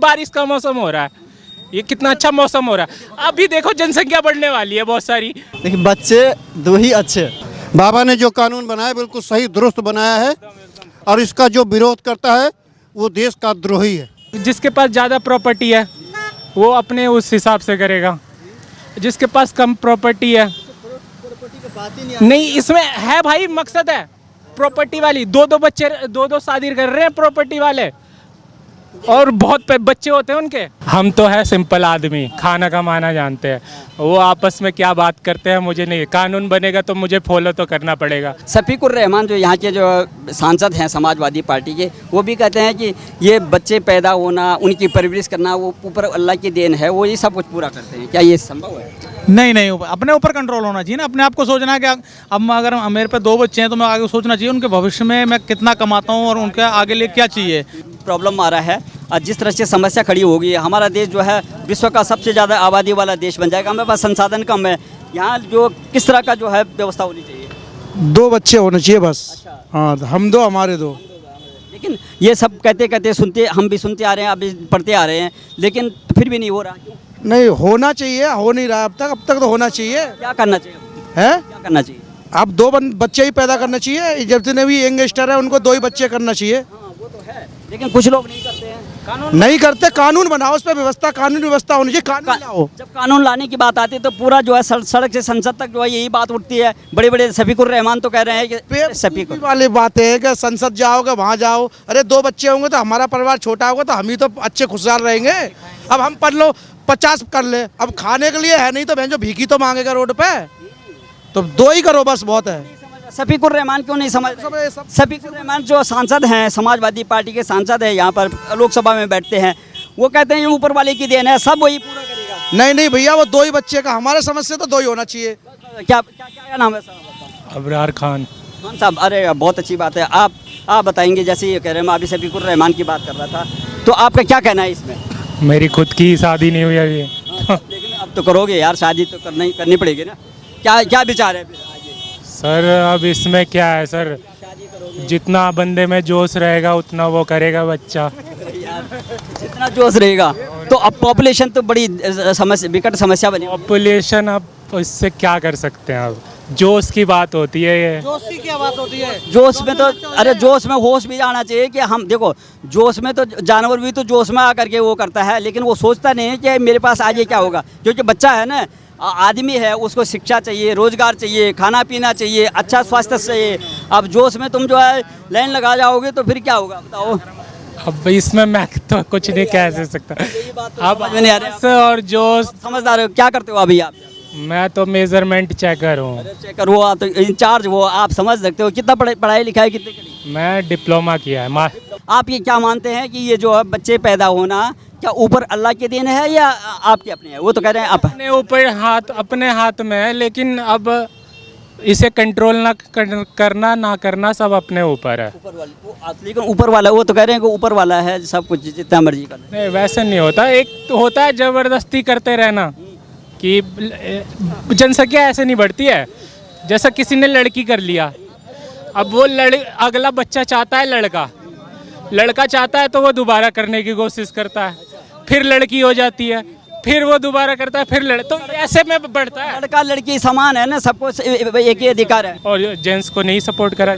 बारिश का मौसम हो रहा है, ये कितना अच्छा मौसम हो रहा है। अभी देखो जनसंख्या बढ़ने वाली है बहुत सारी। देखिए बच्चे दो ही अच्छे। बाबा ने जो कानून बनाया बिल्कुल सही दुरुस्त बनाया है, और इसका जो विरोध करता है वो देश का द्रोही है। जिसके पास ज़्यादा प्रॉपर्टी है वो अपने उस हिसाब से करेगा, जिसके पास कम प्रॉपर्टी है नहीं, इसमें है भाई मकसद है प्रॉपर्टी वाली, दो शादी कर रहे हैं प्रॉपर्टी वाले, और बहुत बच्चे होते हैं उनके। हम तो है सिंपल आदमी, खाना कमाना जानते हैं, वो आपस में क्या बात करते हैं मुझे नहीं। कानून बनेगा तो मुझे फॉलो तो करना पड़ेगा। शफीकुर रहमान जो यहाँ के जो सांसद हैं समाजवादी पार्टी के, वो भी कहते हैं कि ये बच्चे पैदा होना, उनकी परवरिश करना वो ऊपर अल्लाह की देन है, वो ये सब कुछ पूरा करते हैं। क्या ये संभव है? नहीं, अपने ऊपर कंट्रोल होना चाहिए ना, अपने आप को सोचना है कि अब अगर मेरे पे 2 बच्चे हैं तो मैं आगे सोचना चाहिए उनके भविष्य में मैं कितना कमाता हूँ और उनके आगे लिए क्या चाहिए। प्रॉब्लम आ रहा है और जिस तरह से समस्या खड़ी होगी, हमारा देश जो है विश्व का सबसे ज़्यादा आबादी वाला देश बन जाएगा। हमारे पास संसाधन कम है, यहाँ जो किस तरह का जो है व्यवस्था होनी चाहिए? 2 बच्चे होने चाहिए बस। हाँ, हम 2 हमारे 2। लेकिन ये सब कहते सुनते, हम भी सुनते आ रहे हैं, अभी पढ़ते आ रहे हैं, लेकिन फिर भी नहीं हो रहा। क्यों नहीं होना चाहिए, हो नहीं रहा अब तक तो होना चाहिए। क्या करना चाहिए है? क्या करना चाहिए? अब 2 बच्चे ही पैदा करना चाहिए, जितने भी यंगस्टर है उनको 2 ही बच्चे करना चाहिए। हाँ, वो तो है, लेकिन कुछ लोग नहीं करते हैं। कानून नहीं करते, कानून बनाओ, उस पर व्यवस्था, कानून व्यवस्था होनी चाहिए। कानून लाओ। जब कानून लाने की बात आती है तो पूरा जो है सड़क से संसद तक जो है यही बात उठती है। बड़े बड़े शफीकुर रहमान तो कह रहे हैं कि शफीकुर वाली बात है कि संसद जाओगे वहाँ जाओ, अरे 2 बच्चे होंगे तो हमारा परिवार छोटा होगा तो हम ही तो अच्छे खुशहाल रहेंगे। अब हम पढ़ लो 50 कर ले, अब खाने के लिए है नहीं तो बहन जो भीखी तो मांगेगा रोड पे, तो 2 ही करो बस, बहुत है। शफीकुर रहमान क्यों नहीं समझ? शफीकुर रहमान जो सांसद हैं, समाजवादी पार्टी के सांसद हैं, यहाँ पर लोकसभा में बैठते हैं, वो कहते हैं ये ऊपर वाले की देन है, सब वही पूरा करेगा। नहीं भैया, वो 2 ही बच्चे का, हमारे समझ से तो 2 ही होना चाहिए। क्या नाम है सर? अबरार खान। खान साहब, अरे बहुत अच्छी बात है। आप बताएंगे, जैसे ये कह रहे हैं, मैं अभी शफीकुर रहमान की बात कर रहा था, तो आपका क्या कहना है इसमें? मेरी खुद की शादी नहीं हुई अभी। लेकिन अब तो करोगे यार, शादी तो करनी पड़ेगी ना। क्या विचार है आगे? सर अब इसमें क्या है सर, जितना बंदे में जोश रहेगा उतना वो करेगा बच्चा। जितना जोश रहेगा तो अब पॉपुलेशन तो बड़ी समस्या, विकट समस्या बनी। पॉपुलेशन अब इससे क्या कर सकते हैं, अब जोश की बात होती है। ये जोश की क्या बात होती है? जोश में तो, अरे जोश में होश भी आना चाहिए कि हम देखो, जोश में तो जानवर भी तो जोश में आकर के वो करता है, लेकिन वो सोचता नहीं है कि मेरे पास आगे क्या होगा। क्योंकि बच्चा है ना, आदमी है, उसको शिक्षा चाहिए, रोजगार चाहिए, खाना पीना चाहिए, अच्छा स्वास्थ्य चाहिए। अब जोश में तुम जो है लाइन लगा जाओगे तो फिर क्या होगा बताओ? अब इसमें मैं तो कुछ नहीं कह सकता। अब नहीं आ रहा। और जोश, समझदार हो, क्या करते हो अभी आप? मैं तो मेजरमेंट चेकर हूँ। चेकर हो आप, तो इंचार्ज हो, आप समझ सकते हो। कितना पढ़ाई लिखाई कितने करी? मैं डिप्लोमा किया है। आप ये क्या मानते हैं कि ये जो है बच्चे पैदा होना क्या ऊपर अल्लाह के देन है या आपके अपने है? वो तो कह रहे हैं आप अपने ऊपर अपने हाथ में है, लेकिन अब इसे कंट्रोल ना करना ना करना सब अपने ऊपर है। ऊपर वाले, लेकिन ऊपर वाला, वो तो कह रहे हैं कि ऊपर वाला है सब कुछ जितना मर्जी कर। नहीं वैसे नहीं होता, एक तो होता है जबरदस्ती करते रहना कि जनसंख्या ऐसे नहीं बढ़ती है। जैसा किसी ने लड़की कर लिया, अब वो अगला बच्चा चाहता है लड़का चाहता है तो वो दोबारा करने की कोशिश करता है, फिर लड़की हो जाती है, फिर वो दोबारा करता है, फिर तो ऐसे में बढ़ता है। लड़का लड़की समान है ना, सबको एक ही अधिकार है, और जेंट्स को नहीं सपोर्ट करा।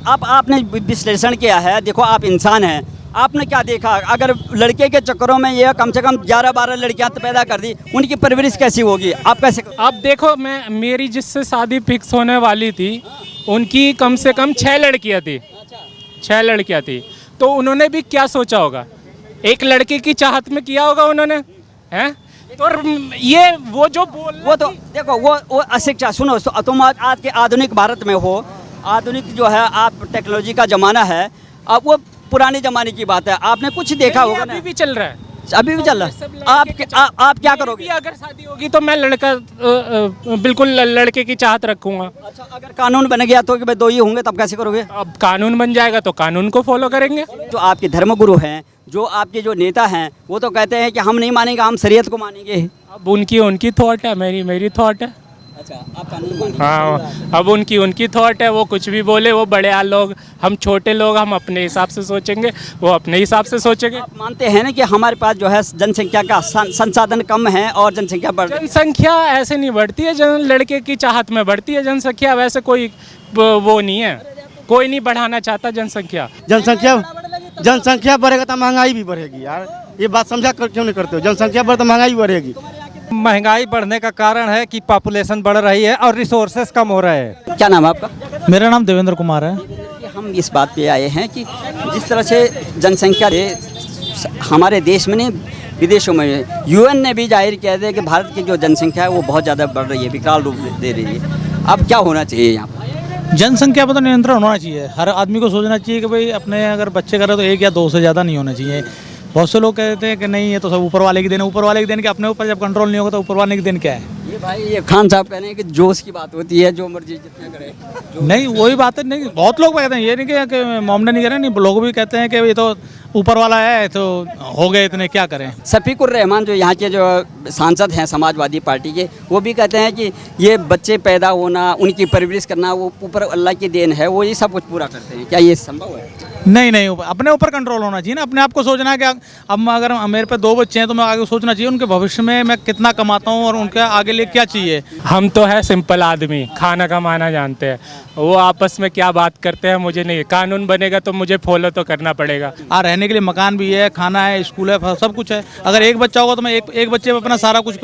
आपने विश्लेषण किया है, देखो आप इंसान हैं, आपने क्या देखा? अगर लड़के के चक्करों में ये कम से कम 11-12 लड़कियां पैदा कर दी, उनकी परवरिश कैसी होगी? आप कैसे? आप देखो, मेरी जिससे शादी फिक्स होने वाली थी उनकी कम से कम 6 लड़कियां थी। 6 लड़कियां थी, तो उन्होंने भी क्या सोचा होगा, एक लड़के की चाहत में किया होगा उन्होंने, हैं? तो ये वो जो वो तो देखो, वो अशिक्षा। सुनो, तुम आज के आधुनिक भारत में हो, आधुनिक जो है आप टेक्नोलॉजी का ज़माना है, अब वो पुराने ज़माने की बात है। आपने कुछ देखा होगा ना, अभी भी चल रहा है, अभी भी चल रहा है। आप क्या करोगे? अगर शादी होगी तो मैं बिल्कुल लड़के की चाहत रखूंगा। अच्छा, अगर कानून बन गया तो कि भाई 2 ही होंगे, तब कैसे करोगे? अब कानून बन जाएगा तो कानून को फॉलो करेंगे। जो आपके धर्मगुरु हैं, जो आपके जो नेता हैं, वो तो कहते हैं कि हम नहीं मानेंगे, हम शरीयत को मानेंगे। अब उनकी थॉट है, मेरी थॉट है। अच्छा, आप कानून मानेंगे। हाँ, अब उनकी उनकी थॉट है, वो कुछ भी बोले, वो बड़े आ लोग, हम छोटे लोग, हम अपने हिसाब से सोचेंगे, वो अपने हिसाब से सोचेंगे। आप मानते हैं ना कि हमारे पास जो है जनसंख्या का संसाधन कम है और जनसंख्या बढ़ रही है। जनसंख्या ऐसे नहीं बढ़ती है, लड़के की चाहत में बढ़ती है जनसंख्या, वैसे कोई वो नहीं है, कोई नहीं बढ़ाना चाहता जनसंख्या। जनसंख्या बढ़ेगा तो महंगाई भी बढ़ेगी यार, ये बात समझा कर क्यों नहीं करते हो? जनसंख्या बढ़े तो महंगाई भी बढ़ेगी। महंगाई बढ़ने का कारण है कि पॉपुलेशन बढ़ रही है और रिसोर्सेस कम हो रहे हैं। क्या नाम है आपका? मेरा नाम देवेंद्र कुमार है। हम इस बात पे आए हैं कि जिस तरह से जनसंख्या हमारे देश में नहीं विदेशों में, यूएन ने भी जाहिर किया है कि भारत की जो जनसंख्या है वो बहुत ज़्यादा बढ़ रही है, विकराल रूप दे रही है। अब क्या होना चाहिए यहाँ पर? जनसंख्या पर तो नियंत्रण होना चाहिए। हर आदमी को सोचना चाहिए कि भाई अपने अगर बच्चे करें तो 1 या 2 से ज़्यादा नहीं होने चाहिए। बहुत से लोग कहते हैं कि नहीं, ये तो सब ऊपर वाले की देन है। ऊपर वाले की देन के अपने ऊपर जब कंट्रोल नहीं होगा तो ऊपर वाले की देन क्या है? ये भाई ये खान साहब कह रहे हैं कि जोश की बात होती है, जो मर्जी जितना करे। नहीं, वही बात है। नहीं, बहुत लोग कहते हैं, ये नहीं कि मोमडन नहीं कह रहे, नहीं, लोग भी कहते हैं कि ये तो ऊपर वाला है तो हो गए इतने, क्या करें। शफीकुर रहमान जो यहाँ के जो सांसद हैं समाजवादी पार्टी के, वो भी कहते हैं कि ये बच्चे पैदा होना, उनकी परवरिश करना, वो ऊपर अल्लाह की देन है, वो ये सब कुछ पूरा करते हैं। क्या ये संभव है? नहीं, अपने ऊपर कंट्रोल होना चाहिए ना। अपने आप को सोचना है कि अब अगर मेरे पे 2 बच्चे हैं तो मैं आगे सोचना चाहिए उनके भविष्य में मैं कितना कमाता हूँ और उनके आगे लिए क्या चाहिए। हम तो है सिंपल आदमी, खाना कमाना जानते हैं, वो आपस में क्या बात करते हैं मुझे नहीं। कानून बनेगा तो मुझे फॉलो तो करना पड़ेगा। रहने के लिए मकान भी है, खाना है, स्कूल है, सब कुछ है। अगर 1 बच्चा होगा तो मैं एक बच्चे पे अपना सारा कुछ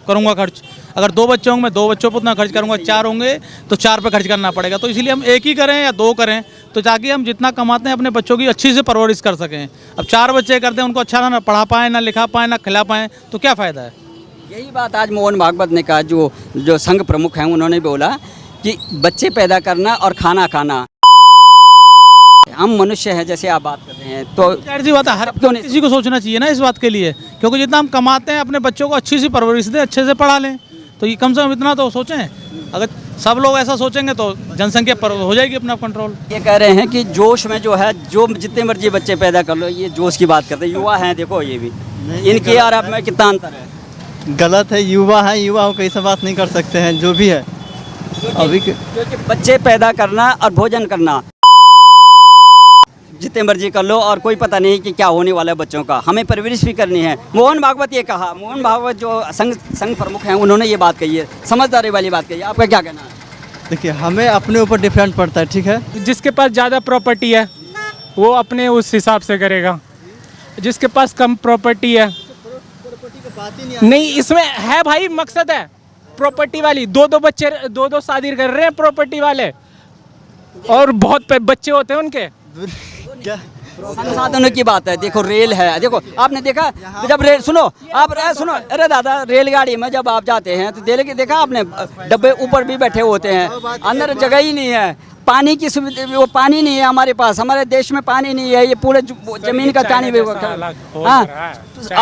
करूँगा खर्च। अगर 2 बच्चे होंगे मैं 2 बच्चों पर उतना खर्च करूँगा। 4 होंगे तो 4 पे खर्च करना पड़ेगा। तो इसीलिए हम 1 ही करें या 2 करें, तो ताकि हम जितना कमाते हैं अपने बच्चों की अच्छी से परवरिश कर सकें। अब 4 बच्चे करते हैं, उनको अच्छा ना पढ़ा पाएँ, ना लिखा पाएँ, ना खिला पाएँ, तो क्या फ़ायदा है? यही बात आज मोहन भागवत ने कहा, जो संघ प्रमुख हैं, उन्होंने बोला कि बच्चे पैदा करना और खाना खाना, हम मनुष्य हैं जैसे आप बात कर रहे हैं, तो जाहिर सी बात है, हर क्यों नहीं? किसी को सोचना चाहिए ना इस बात के लिए, क्योंकि जितना हम कमाते हैं अपने बच्चों को अच्छी सी परवरिश दें, अच्छे से पढ़ा लें, तो ये कम से कम इतना तो सोचें। अगर सब लोग ऐसा सोचेंगे तो जनसंख्या पर हो जाएगी अपना कंट्रोल। ये कह रहे हैं कि जोश में जो है, जो जितने मर्जी बच्चे पैदा कर लो, ये जोश की बात करते हैं। युवा हैं, देखो ये भी, इनकी और आप में कितना अंतर है? गलत है, युवा है, युवा को ऐसा बात नहीं कर सकते हैं, जो भी है अभी क्योंकि बच्चे पैदा करना और भोजन करना जितने मर्जी कर लो, और कोई पता नहीं कि क्या होने वाला है बच्चों का, हमें परवरिश भी करनी है। मोहन भागवत ये कहा, मोहन भागवत जो संघ प्रमुख हैं, उन्होंने ये बात कही है, समझदारी वाली बात कही है। आपका क्या कहना है? देखिए, हमें अपने ऊपर डिपेंड पड़ता है, ठीक है। जिसके पास ज़्यादा प्रॉपर्टी है वो अपने उस हिसाब से करेगा, जिसके पास कम प्रॉपर्टी है नहीं, इसमें है भाई, मकसद है प्रॉपर्टी वाली। 2-2 बच्चे, 2-2 शादी कर रहे हैं प्रॉपर्टी वाले, और बहुत बच्चे होते हैं उनके। क्या संसाधनों की बात है। देखो रेल है, देखो आपने देखा जब रेल, सुनो आप, सुनो, अरे दादा, रेलगाड़ी में जब आप जाते हैं तो देखा आपने, डब्बे ऊपर भी बैठे होते हैं, अंदर जगह ही नहीं है, पानी की सुविधा, वो पानी नहीं है हमारे पास, हमारे देश में पानी नहीं है, ये पूरे जमीन का पानी भी, हाँ,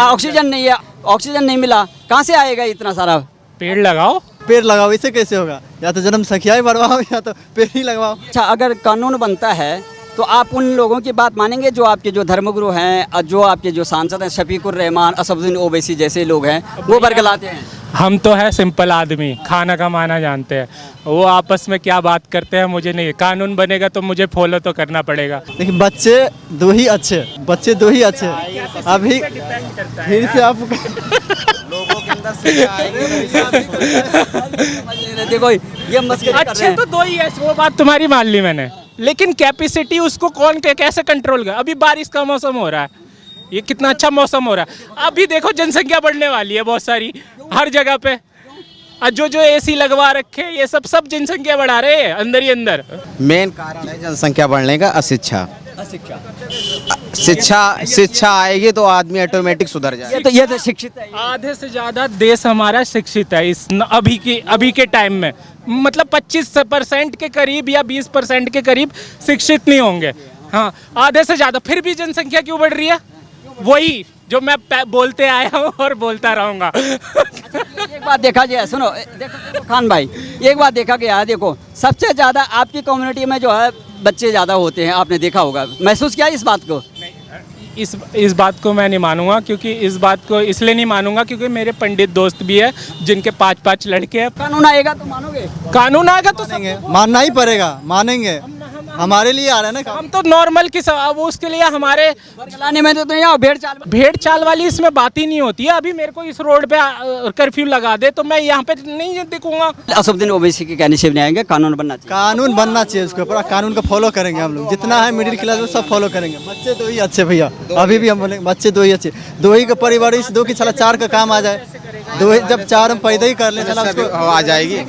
ऑक्सीजन नहीं है, ऑक्सीजन नहीं मिला, कहाँ से आएगा इतना सारा? पेड़ लगाओ। पेड़ लगाओ, इससे कैसे होगा? या तो जनसंख्या ही बढ़वाओ या तो पेड़ ही लगवाओ। अच्छा, अगर कानून बनता है तो आप उन लोगों की बात मानेंगे जो आपके जो धर्मगुरु हैं और जो आपके जो सांसद हैं, शफीकुर रहमान, असदुद्दीन ओवैसी जैसे लोग हैं, वो बरगलाते हैं? हम तो है सिंपल आदमी, खाना कमाना जानते हैं, वो आपस में क्या बात करते हैं मुझे नहीं। कानून बनेगा तो मुझे फॉलो तो करना पड़ेगा। देखिए, बच्चे 2 ही अच्छे, बच्चे 2 ही अच्छे। अभी फिर से आप लोगों के अंदर शिक्षा आएगी। देखो ये मस्करी कर रहे अच्छे हैं। तो 2 ही है, वो बात तुम्हारी मान ली मैंने, लेकिन कैपेसिटी उसको कौन कैसे कंट्रोल कर। अभी बारिश का मौसम हो रहा है, ये कितना अच्छा मौसम हो रहा है। अभी देखो जनसंख्या बढ़ने वाली है बहुत सारी, हर जगह पे, और जो एसी लगवा रखे, ये सब जनसंख्या बढ़ा रहे हैं अंदर ही अंदर। मेन कारण है जनसंख्या बढ़ने का अशिक्षा। शिक्षा आएगी तो आदमी ऑटोमेटिक सुधर जाएगा। ये तो शिक्षित है। आधे से ज्यादा देश हमारा शिक्षित है इस अभी के टाइम में, मतलब 25% के करीब या 20% के करीब शिक्षित नहीं होंगे। हाँ, आधे से ज्यादा, फिर भी जनसंख्या क्यों बढ़ रही है? वही जो मैं बोलते आया हूँ और बोलता रहूँगा। एक बात देखा गया, सुनो, देखो खान भाई, एक बात देखा गया है, देखो सबसे ज़्यादा आपकी कम्युनिटी में जो है बच्चे ज़्यादा होते हैं, आपने देखा होगा, महसूस किया इस बात को? इस बात को मैं नहीं मानूंगा, क्योंकि इस बात को इसलिए नहीं मानूंगा क्योंकि मेरे पंडित दोस्त भी है जिनके 5-5 लड़के हैं। कानून आएगा तो मानोगे? कानून आएगा तो मानना ही पड़ेगा, मानेंगे, हमारे लिए आ रहा है ना। हम तो नॉर्मल अब उसके लिए हमारे बरगलाने में तो यहाँ भेड़ चाल वाली इसमें बात ही नहीं होती है। अभी मेरे को इस रोड पे कर्फ्यू लगा दे तो मैं यहाँ पे नहीं दिखूंगा। असुद्दीन ओवैसी के कहने से नहीं आएंगे, कानून बनना चाहिए। कानून बनना चाहिए, उसके ऊपर कानून को फॉलो करेंगे हम लोग, जितना है मिडिल क्लास में सब फॉलो करेंगे। बच्चे दो ही अच्छे भैया, अभी भी हम बोलेंगे बच्चे दो ही अच्छे, दो ही का परिवार, इस दो की साला 4 का काम आ जाए, दो ही जब 4 हम पैदा ही कर ले आ जाएगी।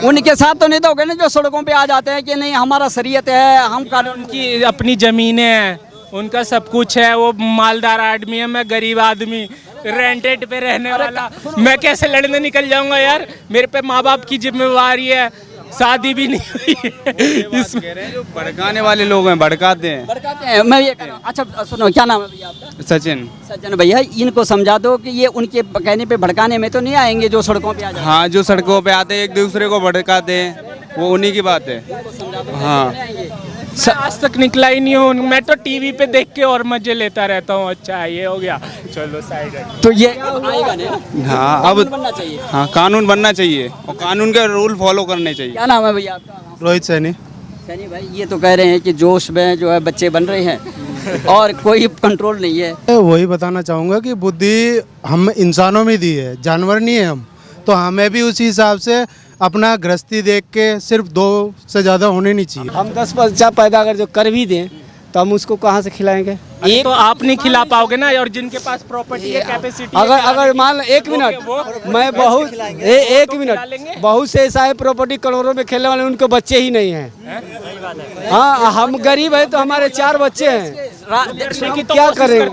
उनके साथ तो नहीं तो होगा ना जो सड़कों पे आ जाते हैं कि नहीं हमारा शरीयत है, हम कानून की अपनी जमीनें हैं, उनका सब कुछ है, वो मालदार आदमी है, मैं गरीब आदमी रेंटेड पे रहने वाला, मैं कैसे लड़ने निकल जाऊंगा यार। मेरे पे माँ बाप की जिम्मेवारी है, शादी भी नहीं हुई है। इसमें जो भड़काने वाले लोग हैं भड़काते हैं। मैं ये कह रहा हूँ। अच्छा सुनो, क्या नाम है भैया आपका? सचिन भैया, इनको समझा दो कि ये उनके कहने पे भड़काने में तो नहीं आएंगे जो सड़कों पे आ जाए। हाँ, जो सड़कों पे आते हैं एक दूसरे को भड़काते हैं, वो उन्हीं की बात है। हाँ, आज तक निकला ही नहीं हूँ मैं तो, टीवी पे देख के और मजे लेता रहता हूँ। अच्छा ये हो गया, चलो साइड। तो ये आएगा नहीं? हाँ, अब बनना चाहिए। हाँ, कानून बनना चाहिए और कानून के रूल फॉलो करने चाहिए। क्या नाम है भैया आपका? रोहित सैनी। सैनी भाई, ये तो कह रहे हैं कि जोश में जो है बच्चे बन रहे हैं और कोई कंट्रोल नहीं है। वही बताना चाहूँगा कि बुद्धि हम इंसानों में दी है, जानवर नहीं है हम, तो हमें भी उसी हिसाब से अपना गृहस्थी देख के सिर्फ 2 से ज़्यादा होने नहीं चाहिए। हम 10 बच्चा पैदा अगर जो कर भी दें तो हम उसको कहाँ से खिलाएंगे? तो आप नहीं खिला पाओगे ना, और जिनके पास प्रॉपर्टी है, कैपेसिटी, अगर मान 1 मिनट, मैं बहुत 1 मिनट, बहुत से ऐसा है प्रॉपर्टी करोड़ों में खेलने वाले, उनको बच्चे ही नहीं हैं। हाँ, हम गरीब है तो हमारे 4 बच्चे हैं, हम क्या करें?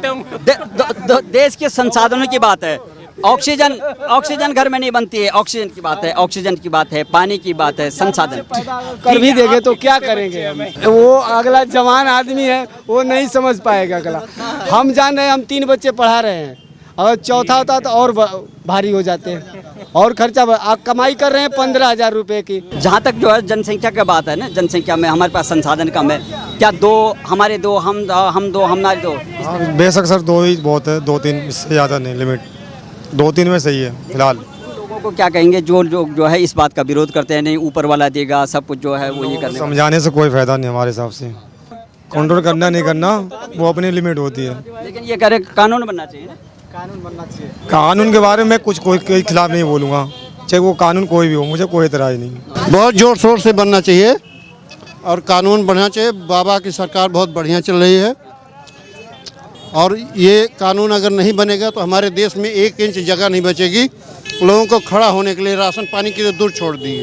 देश के संसाधनों की बात है। ऑक्सीजन घर में नहीं बनती है, ऑक्सीजन की बात है, ऑक्सीजन की बात है, पानी की बात है, संसाधन कर भी देंगे तो क्या करेंगे हम? वो अगला जवान आदमी है, वो नहीं समझ पाएगा अगला। हम जान रहे हैं, हम 3 बच्चे पढ़ा रहे हैं, अगर चौथा होता तो और भारी हो जाते हैं, और खर्चा कमाई कर रहे हैं 15,000 रुपए की। जहाँ तक जो है जनसंख्या की बात है ना, जनसंख्या में हमारे पास संसाधन कम है। क्या 2 हमारे 2 हम 2 हमारे 2? बेशक सर 2 ही बहुत है, 2-3 इससे ज़्यादा नहीं, लिमिट 2-3 में सही है फिलहाल। लोगों को क्या कहेंगे जो है इस बात का विरोध करते हैं, नहीं ऊपर वाला देगा सब कुछ, जो है वो ये करने समझाने से कोई फायदा नहीं हमारे हिसाब से, कंट्रोल करना नहीं करना वो अपनी लिमिट होती है। लेकिन ये कह रहे कानून बनना चाहिए ना? कानून के बारे में कुछ कोई खिलाफ नहीं बोलूँगा, चाहे वो कानून कोई भी हो, मुझे कोई इतराज़ नहीं। बहुत ज़ोर शोर से बनना चाहिए और कानून बढ़ना चाहिए। बाबा की सरकार बहुत बढ़िया चल रही है और ये कानून अगर नहीं बनेगा तो हमारे देश में 1 इंच जगह नहीं बचेगी लोगों को खड़ा होने के लिए। राशन पानी की तो दूर छोड़ दिए।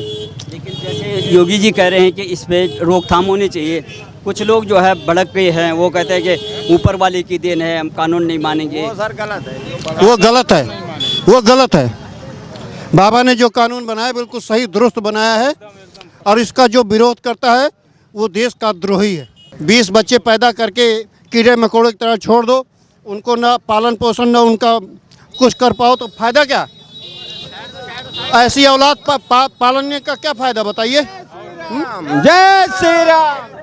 लेकिन जैसे योगी जी कह रहे हैं कि इस पर रोकथाम होनी चाहिए, कुछ लोग जो है भड़क गए हैं, वो कहते हैं कि ऊपर वाले की देन है, हम कानून नहीं मानेंगे। वो गलत है, वो गलत है। बाबा ने जो कानून बनाया बिल्कुल सही दुरुस्त बनाया है और इसका जो विरोध करता है वो देश का द्रोही है। 20 बच्चे पैदा करके कीड़े मकोड़े की तरह छोड़ दो, उनको ना पालन पोषण ना उनका कुछ कर पाओ तो फायदा क्या? ऐसी औलाद पालने का क्या फायदा बताइए? जय श्री राम।